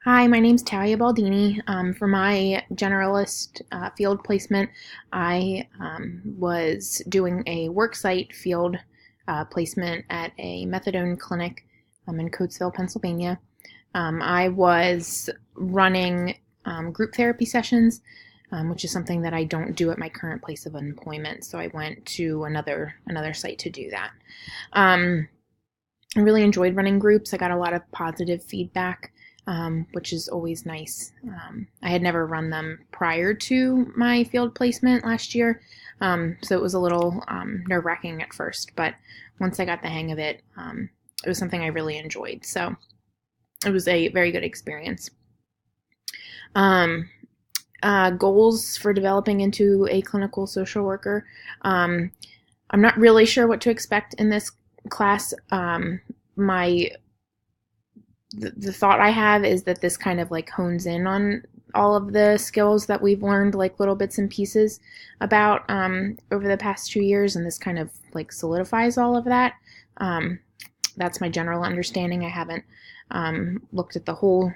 Hi, my name's Talia Baldini. For my generalist field placement, I was doing a worksite field placement at a methadone clinic in Coatesville, Pennsylvania. I was running group therapy sessions, which is something that I don't do at my current place of employment. So I went to another site to do that. I really enjoyed running groups. I got a lot of positive feedback, which is always nice. I had never run them prior to my field placement last year, so it was a little nerve-wracking at first, but once I got the hang of it, it was something I really enjoyed. So it was a very good experience. Goals for developing into a clinical social worker. I'm not really sure what to expect in this class. The thought I have is that this kind of like hones in on all of the skills that we've learned, like little bits and pieces about over the past 2 years, and this kind of like solidifies all of that. That's my general understanding. I haven't looked at the whole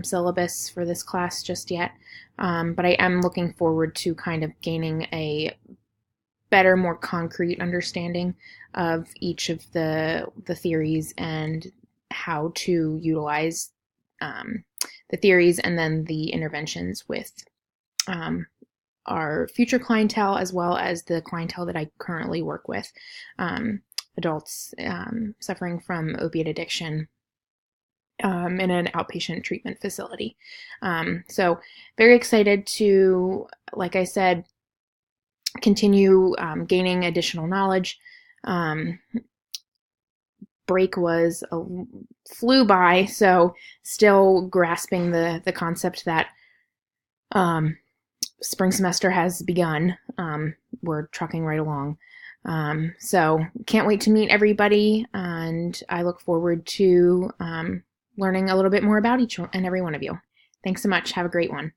syllabus for this class just yet, but I am looking forward to kind of gaining a better, more concrete understanding of each of the theories and how to utilize the theories and then the interventions with our future clientele as well as the clientele that I currently work with, adults suffering from opiate addiction in an outpatient treatment facility. So very excited to, like I said, continue gaining additional knowledge. Break flew by, so still grasping the concept that spring semester has begun. We're trucking right along. So can't wait to meet everybody, and I look forward to learning a little bit more about each and every one of you. Thanks so much. Have a great one.